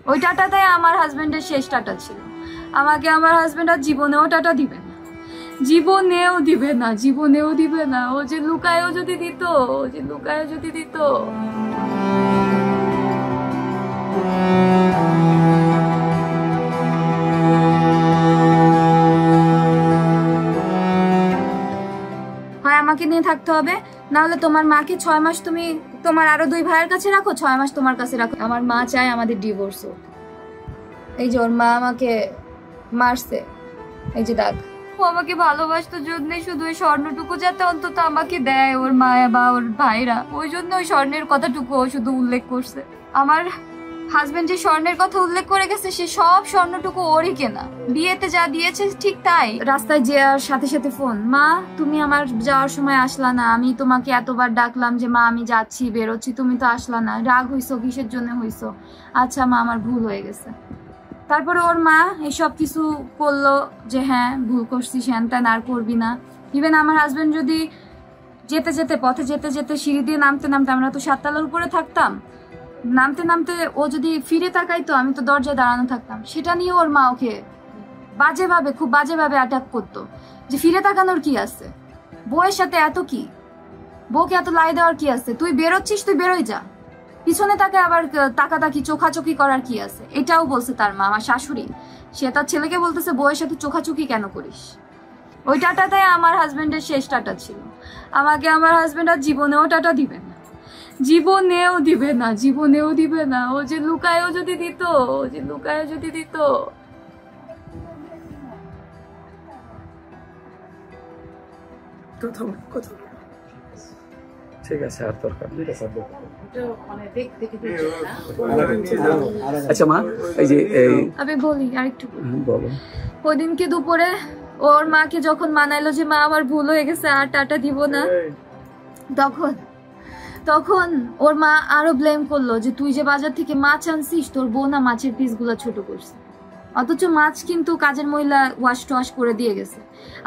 ওই টাটাটাই আমার হাজবেন্ডের শেষ টাটা ছিল। আমাকে আমার হাজবেন্ড আর জীবনেও টাটা দিবে না, জীবনেও দিবে না, জীবনেও দিবে না। ও যে লুকায়ও যদি দিত, ও যে লুকায়ও যদি দিত। হয় আমাকে নিয়ে থাকতে হবে, না হলে তোমার মাকে 6 মাস তুমি তোমার আরো 2 ভাইয়ের কাছে রাখো, 6 মাস তোমার কাছে রাখো। আমার মা চায় আমাদের ডিভোর্স হোক। এই যে ওর মা আমাকে মারছে, এই যে দাগ। ও আমাকে ভালোবাসতো জন্যই শুধু ওই স্বর্ণটুকু যাতে অন্তত আমাকে দেয় ওর মায়া বা ওর ভাইরা, ওই জন্য ওই স্বর্ণের কথাটুকু ও শুধু উল্লেখ করছে। আমার হাজবেন্ড যে স্বর্ণের কথা উল্লেখ করে গেছে সে সব স্বর্ণটুকু ওরই কেনা, বিয়েতে যা দিয়েছে ঠিক তাই। রাস্তায় যাওয়ার সাথে সাথে ফোন, মা তুমি আমার যাওয়ার সময় আসলা না, আমি তোমাকে এতবার ডাকলাম যে মা আমি যাচ্ছি বেরোচ্ছি, তুমি তো আসলা না, রাগ হইছো কিসের জন্য হইছো? আচ্ছা মা আমার ভুল হয়ে গেছে। তারপরে ওর মা এসব কিছু করলো যে হ্যাঁ ভুল করছিস, হ্যান ত্যান আর করবি না। ইভেন আমার হাজবেন্ড যদি যেতে যেতে পথে যেতে যেতে সিঁড়ি দিয়ে নামতে নামতে, আমরা তো 7 তলার উপরে থাকতাম, নামতে নামতে ও যদি ফিরে তাকাইতো আমি তো দরজায় দাঁড়ানো থাকতাম, সেটা নিয়ে ওর মা ওকে বাজেভাবে খুব বাজেভাবে অ্যাটাক করতো যে ফিরে তাকানোর কি আছে, বউয়ের সাথে এত কি, বউকে এত লাই দেওয়ার কি আছে, তুই বেরোচ্ছিস তুই বেরোই যা, পিছনে তাকে আবার তাকাতাকি চোখাচোখি করার কি আছে। এটাও বলছে তার মা, আমার শাশুড়ি। সে তার ছেলেকে বলতেছে বউয়ের সাথে চোখাচোখি কেন করিস। ওই টাটাটাই আমার হাজবেন্ডের শেষ টাটা ছিল। আমাকে আমার হাজবেন্ড আর জীবনেও টাটা দিবে না, জীবনেও দিবে না, জীবনেও দিবে না। ও যে লুকায়ও যদি দিত, ও যে লুকায়ও যদি দিত। ঠিক আছে আর দরকার আচ্ছা মা এই যে আমি বলি আরেকটু বলো। ওই দিনকে দুপুরে ওর মাকে যখন মানাইলো যে মা আমার ভুল হয়ে গেছে আর টাটা দিব না, তখন ওর মা আরো ব্লেম করলো যে তুই যে বাজার থেকে মাছ আনছিস তোর বউ না মাছের পিসগুলো ছোট করছে, অথচ মাছ কিন্তু কাজের মহিলা ওয়াশ টোয়াশ করে দিয়ে গেছে।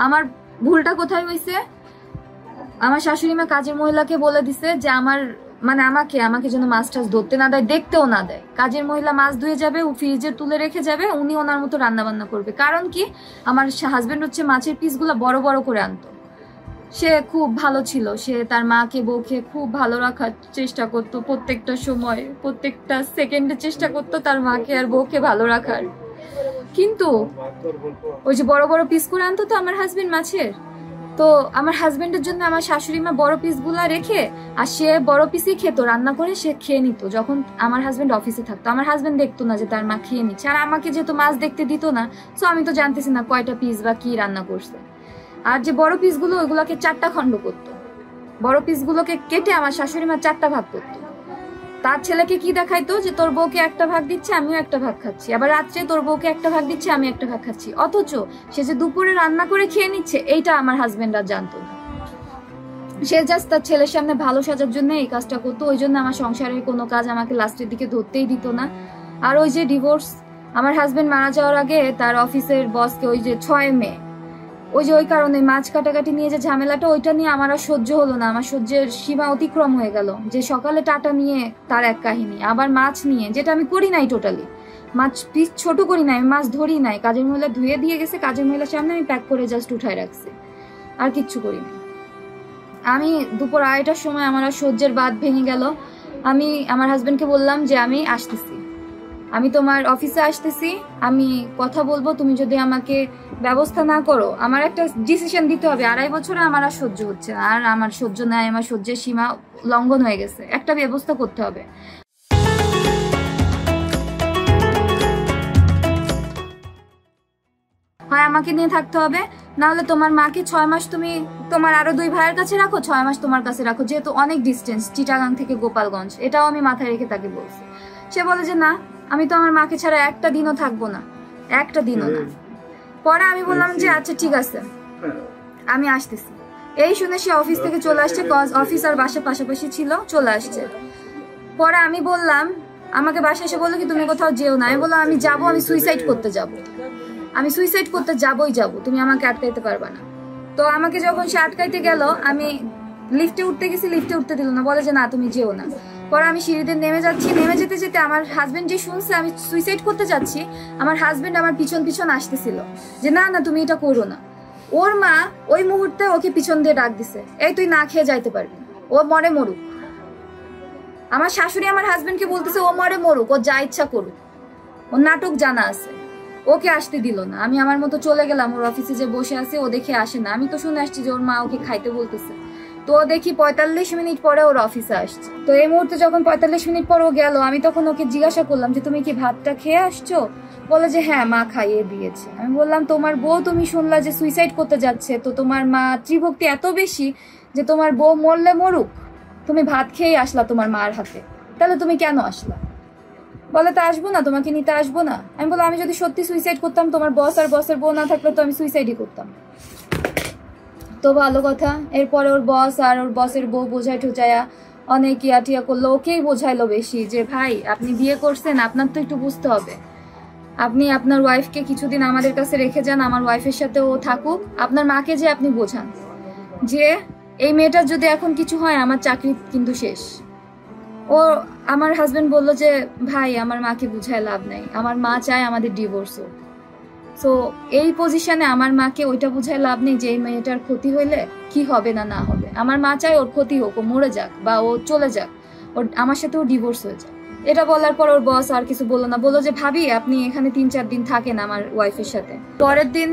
আমার ভুলটা কোথায় হয়েছে, আমার শাশুড়ি মা কাজের মহিলাকে বলে দিছে যে আমাকে যেন মাছ টাছ ধরতে না দেয়, দেখতেও না দেয়। কাজের মহিলা মাছ ধুয়ে যাবে, ও ফ্রিজে তুলে রেখে যাবে, উনি ওনার মতো রান্না বান্না করবে। কারণ কি, আমার হাজবেন্ড হচ্ছে মাছের পিসগুলো বড় বড় করে আনতো। সে খুব ভালো ছিল, সে তার মাকে বউকে খুব ভালো রাখার চেষ্টা করতো, প্রত্যেকটা সময় প্রত্যেকটা সেকেন্ডে চেষ্টা করতো তার মাকে আর বউকে ভালো রাখার। কিন্তু ওই যে বড় বড় পিস করে আনতো তো আমার হাজবেন্ড মাছের, তো আমার হাজবেন্ডের জন্য আমার শাশুড়ি মা বড় পিসগুলা রেখে আর সে বড় পিসই খেতো, রান্না করে সে খেয়ে নিত। যখন আমার হাজবেন্ড অফিসে থাকতো আমার হাজবেন্ড দেখতো না যে তার মা খেয়ে নিচ্ছে, আর আমাকে যেহেতু মাছ দেখতে দিত না, সো আমি তো জানতেছি না কয়টা পিস বা কি রান্না করছে। আর যে বড় পিসগুলো ওইগুলোকে 4টা খণ্ড করতো, বড় পিসগুলোকে কেটে আমার শাশুড়ি মা 4টা ভাগ করতো। তার ছেলেকে কি দেখাইতো যে তোর বউকে একটা ভাগ দিচ্ছে আমিও একটা ভাগ খাচ্ছি, আবার রাত্রে তোর বউকে একটা ভাগ দিচ্ছে আমি একটা ভাগ খাচ্ছি, অথচ সে যে দুপুরে রান্না করে খেয়ে নিচ্ছে এইটা আমার হাজবেন্ড আর জানতো না। সে জাস্ট তার ছেলের সামনে ভালো সাজার জন্য এই কাজটা করতো, ওই জন্য আমার সংসারের কোনো কাজ আমাকে লাস্টের দিকে ধরতেই দিত না। আর ওই যে ডিভোর্স, আমার হাজবেন্ড মারা যাওয়ার আগে তার অফিসের বসকে ওই যে 6 মে ওই যে ওই কারণে মাছ কাটাকাটি নিয়ে যে ঝামেলাটা, ওইটা নিয়ে আমার আর সহ্য হলো না, আমার সহ্যের সীমা অতিক্রম হয়ে গেল। যে সকালে টাটা নিয়ে তার এক কাহিনী, আবার মাছ নিয়ে, যেটা আমি করি নাই, টোটালি মাছ পিস ছোট করি নাই, আমি মাছ ধরি নাই, কাজের মহিলা ধুয়ে দিয়ে গেছে, কাজের মহিলার সামনে আমি প্যাক করে জাস্ট উঠায় রাখছি, আর কিচ্ছু করি নাই। আমি দুপুর 2:30টার সময় আমার আর সহ্যের বাঁধ ভেঙে গেল। আমি আমার হাজবেন্ডকে বললাম যে আমি আসতেছি, আমি তোমার অফিসে আসতেছি, আমি কথা বলবো, তুমি যদি আমাকে ব্যবস্থা না করো, আমার একটা ডিসিশন দিতে হবে। 2.5 বছরে আমার আর সহ্য হচ্ছে না, আর আমার সহ্য নাই, আমার সহ্যের সীমা লঙ্ঘন হয়ে গেছে, একটা ব্যবস্থা করতে হবে। হয় আমাকে নিয়ে থাকতে হবে, না হলে তোমার মাকে 6 মাস তুমি তোমার আরো 2 ভাইয়ের কাছে রাখো, 6 মাস তোমার কাছে রাখো, যেহেতু অনেক ডিস্টেন্স চিটাগাং থেকে গোপালগঞ্জ, এটাও আমি মাথায় রেখে তাকে বলছি। সে বলে যে না, আমি তো আমার মাকে ছাড়া একটা দিনও থাকবো না, একটা দিনও না। পরে আমি বললাম যে আচ্ছা ঠিক আছে আমি আসতেছি। এই শুনে সে অফিস থেকে চলে আসছে, কজ অফিস আর বাসা পাশাপাশি ছিল, চলে আসছে। পরে আমি বললাম, আমাকে বাসায় এসে বললো কি তুমি কোথাও যেও না, আমি বললাম আমি যাবো, আমি সুইসাইড করতে যাবো, আমি সুইসাইড করতে যাবোই যাবো, তুমি আমাকে আটকাইতে পারবা না। তো আমাকে যখন সে আটকাইতে গেল, আমি লিফটে উঠতে গেছি, লিফটে উঠতে দিল না, বলে যে না তুমি যেও না। পরে আমি সিঁড়িতে নেমে যাচ্ছি, নেমে যেতে যেতে আমার হাজবেন্ড যে শুনছে আমি সুইসাইড করতে যাচ্ছি, আমার হাজবেন্ড আমার পিছন পিছন আসতেছিল যে না না তুমি এটা করো না। ওর মা ওই মুহূর্তে ওকে পিছন দিয়ে ডাক দিছে, এই তুই না খেয়ে যাইতে পারবি, ও মরে মরুক। আমার শাশুড়ি আমার হাজবেন্ডকে বলতেছে ও মরে মরুক, ও যা ইচ্ছা করুক, ওর নাটক জানা আছে। ওকে আসতে দিল না, আমি আমার মতো চলে গেলাম। ওর অফিসে যে বসে আছে ও দেখে আসে না, আমি তো শুনে আসছি যে ওর মা ওকে খাইতে বলতেছে। তো দেখি 45 মিনিট পরে ওর অফিসে আসছে। তো এই মুহূর্তে যখন 45 মিনিট পর ও গেল, আমি তখন ওকে জিজ্ঞাসা করলাম যে তুমি কি ভাতটা খেয়ে আসছো? বলে যে হ্যাঁ মা খাইয়ে দিয়েছে। আমি বললাম তোমার বউ তুমি শুনলা যে সুইসাইড করতে যাচ্ছে, তো তোমার মা ত্রিভক্তি এত বেশি যে তোমার বউ মরলে মরুক, তুমি ভাত খেয়ে আসলা তোমার মার হাতে, তাহলে তুমি কেন আসলা? বলে তা আসবো না, তোমাকে নিতে আসবো না। আমি বললাম আমি যদি সত্যি সুইসাইড করতাম, তোমার বস আর বসের বউ না থাকলে তো আমি সুইসাইডই করতাম। তো ভালো কথা। এরপরে ওর বস আর ওর বসের বউ বোঝাই ঠোচায়া অনেক ইয়াটিয়া করলো, ওকেই বোঝাইলো বেশি যে ভাই আপনি বিয়ে করছেন, আপনার তো একটু বুঝতে হবে, আপনি আপনার ওয়াইফকে কিছুদিন আমাদের কাছে রেখে যান, আমার ওয়াইফের সাথে ও থাকুক। আপনার মাকে যে আপনি বোঝান যে এই মেয়েটার যদি এখন কিছু হয় আমার চাকরি কিন্তু শেষ। ও আমার হাজবেন্ড বলল যে ভাই আমার মাকে বুঝায় লাভ নাই, আমার মা চায় আমাদের ডিভোর্স হোক। সো এই পজিশনে আমার মাকে ওইটা বুঝায় লাভ নেই যে এই মেয়েটার ক্ষতি হইলে কি হবে না না হবে। আমার মা চায় ওর ক্ষতি হোক, ও মরে যাক বা ও চলে যাক, ওর আমার সাথে ও ডিভোর্স হয়ে যাক। এটা বলার পর ওর বস আর কিছু বললো না, বললো যে ভাবি আপনি এখানে 3-4 দিন থাকেন আমার ওয়াইফের সাথে। পরের দিন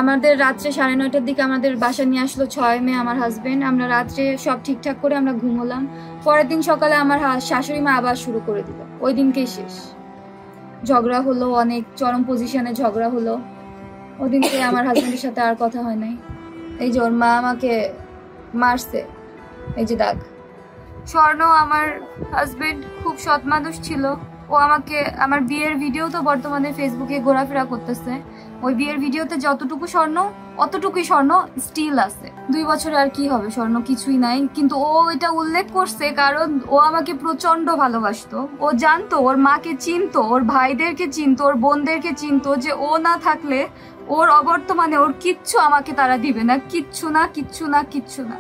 আমাদের রাত্রে 9:30টার দিকে আমাদের বাসা নিয়ে আসলো 6 মে আমার হাজবেন্ড। আমরা রাত্রে সব ঠিকঠাক করে আমরা ঘুমোলাম। পরের দিন সকালে আমার শাশুড়ি মা আবার শুরু করে দিল, ওই দিনকেই শেষ। ঝগড়া হলো, অনেক চরম পজিশনে ঝগড়া হলো। ওই দিনকে আমার হাজবেন্ডের সাথে আর কথা হয় নাই। এই যে ওর মা আমাকে মারছে, এই যে দাগ। স্বর্ণ আমার হাজবেন্ড খুব সৎ মানুষ ছিল, ও আমাকে আমার বিয়ের ভিডিও তো বর্তমানে ফেসবুকে ঘোরাফেরা করতেছে, ওই বিয়ের ভিডিওতে যতটুকু স্বর্ণ অতটুকুই স্বর্ণ স্টিল আছে। 2 বছরে আর কি হবে, স্বর্ণ কিছুই নাই। কিন্তু ও এটা উল্লেখ করছে কারণ ও আমাকে প্রচন্ড ভালোবাসতো। ও জানতো, ওর মাকে চিনতো, ওর ভাইদেরকে চিনতো, ওর বোনদেরকে চিনতো যে ও না থাকলে ওর অবর্তমানে ওর কিচ্ছু আমাকে তারা দিবে না, কিচ্ছু না কিচ্ছু না কিচ্ছু না।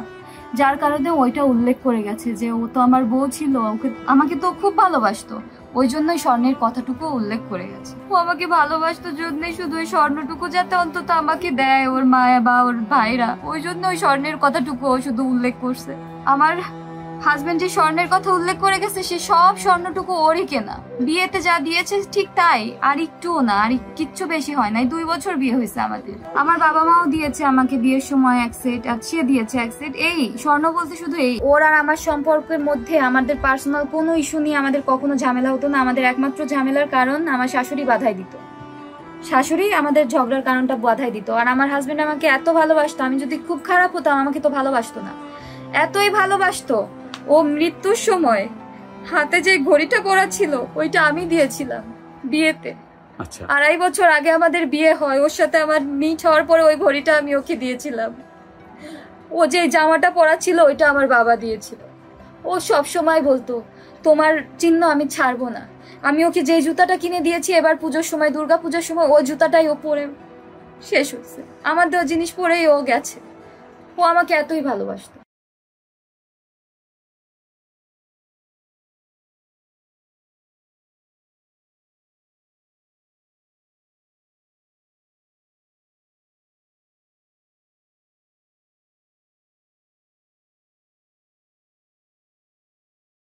যার কারণে ওইটা উল্লেখ করে গেছে যে ও তো আমার বউ ছিল, আমাকে তো খুব ভালোবাসতো, ওই জন্যই স্বর্ণের কথাটুকু উল্লেখ করে গেছে। ও আমাকে ভালোবাসতো জন্যই শুধু ওই স্বর্ণটুকু যাতে অন্তত আমাকে দেয় ওর মায়া বা ওর ভাইরা, ওই জন্য ওই স্বর্ণের কথাটুকু ও শুধু উল্লেখ করছে। আমার হাজবেন্ড যে স্বর্ণের কথা উল্লেখ করে গেছে সে সব স্বর্ণটুকু ওরই কেনা, বিয়েতে যা দিয়েছে ঠিক তাই, আর একটুও না, আর কিচ্ছু বেশি হয় নাই। 2 বছর বিয়ে হয়েছে আমাদের। আমার বাবা মাও দিয়েছে আমাকে বিয়ের সময় 1 সেট, আর সে দিয়েছে 1 সেট। এই স্বর্ণ বলতে শুধু এই। ওর আর আমার সম্পর্কের মধ্যে আমাদের পার্সোনাল কোনো ইস্যু নিয়ে আমাদের কখনো ঝামেলা হতো না। আমাদের একমাত্র ঝামেলার কারণ আমার শাশুড়ি বাধাই দিত, শাশুড়ি আমাদের ঝগড়ার কারণটা বাধাই দিত। আর আমার হাজবেন্ড আমাকে এত ভালোবাসতো, আমি যদি খুব খারাপ হতাম আমাকে তো ভালোবাসতো না, এতই ভালোবাসতো। ও মৃত্যুর সময় হাতে যে ঘড়িটা পরা ছিল ওইটা আমি দিয়েছিলাম বিয়েতে। আচ্ছা, 2.5 বছর আগে আমাদের বিয়ে হয়, ওর সাথে আমার মিট হওয়ার পরে ওই ঘড়িটা আমি ওকে দিয়েছিলাম। ও যে জামাটা পরা ছিল ওইটা আমার বাবা দিয়েছিল। ও সব সময় বলতো তোমার চিহ্ন আমি ছাড়বো না। আমি ওকে যে জুতাটা কিনে দিয়েছি এবার পুজোর সময়, দুর্গা পুজোর সময়, ও জুতাটাই ও পরে শেষ হয়েছে। আমার দেওয়া জিনিস পরেই ও গেছে। ও আমাকে এতই ভালোবাসতো।